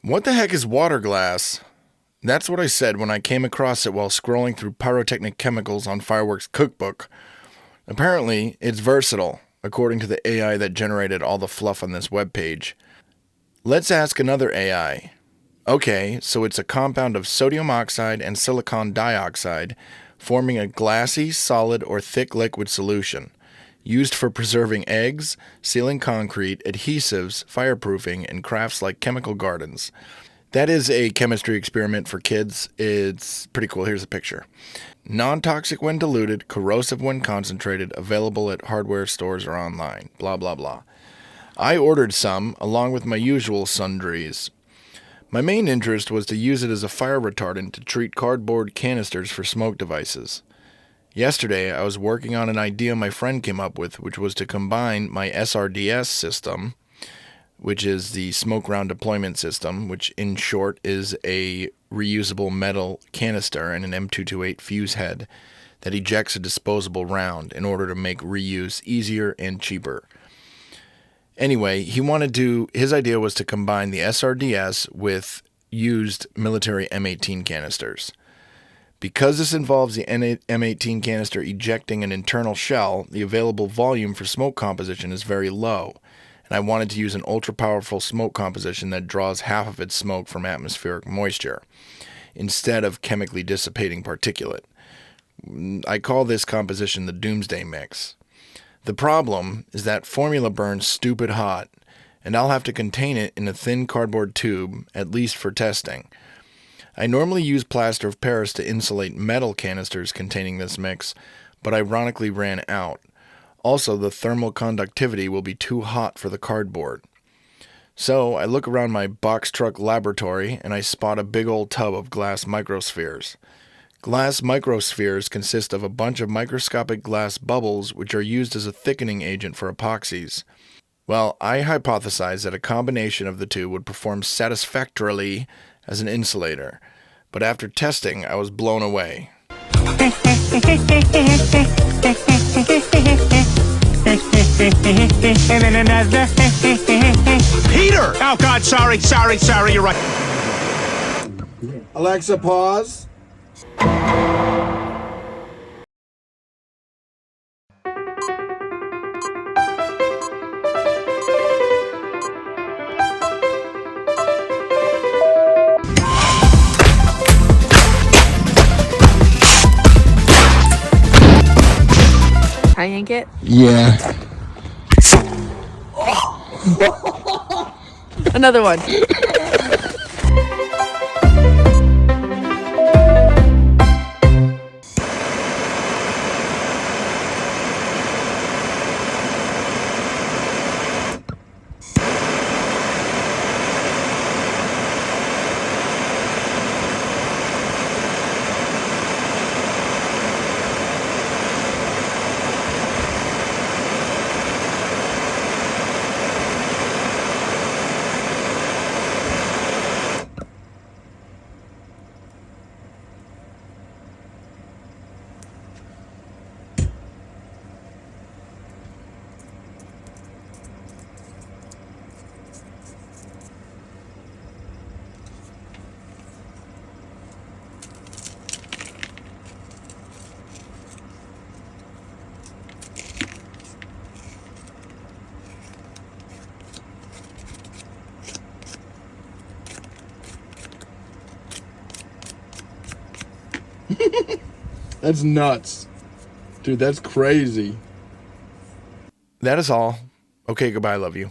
What the heck is water glass? That's what I said when I came across it while scrolling through pyrotechnic chemicals on Fireworks Cookbook. Apparently, it's versatile, according to the AI that generated all the fluff on this webpage. Let's ask another AI. Okay, so it's a compound of sodium oxide and silicon dioxide, forming a glassy, solid, or thick liquid solution, used for preserving eggs, sealing concrete, adhesives, fireproofing, and crafts like chemical gardens. That is a chemistry experiment for kids. It's pretty cool. Here's a picture. Non-toxic when diluted, corrosive when concentrated, available at hardware stores or online. Blah, blah, blah. I ordered some, along with my usual sundries. My main interest was to use it as a fire retardant to treat cardboard canisters for smoke devices. Yesterday, I was working on an idea my friend came up with, which was to combine my SRDS system, which is the smoke round deployment system, which in short is a reusable metal canister and an M228 fuse head that ejects a disposable round in order to make reuse easier and cheaper. Anyway, his idea was to combine the SRDS with used military M18 canisters. Because this involves the M18 canister ejecting an internal shell, the available volume for smoke composition is very low, and I wanted to use an ultra-powerful smoke composition that draws half of its smoke from atmospheric moisture, instead of chemically dissipating particulate. I call this composition the Doomsday Mix. The problem is that formula burns stupid hot, and I'll have to contain it in a thin cardboard tube, at least for testing. I normally use plaster of Paris to insulate metal canisters containing this mix, but ironically ran out. Also, the thermal conductivity will be too hot for the cardboard. So, I look around my box truck laboratory and I spot a big old tub of glass microspheres. Glass microspheres consist of a bunch of microscopic glass bubbles which are used as a thickening agent for epoxies. Well, I hypothesized that a combination of the two would perform satisfactorily as an insulator, but after testing, I was blown away. Peter! Oh, God, sorry, you're right. Alexa, pause. I yank it? Yeah. Another one. That's nuts. Dude, that's crazy. That is all. Okay, goodbye, love you.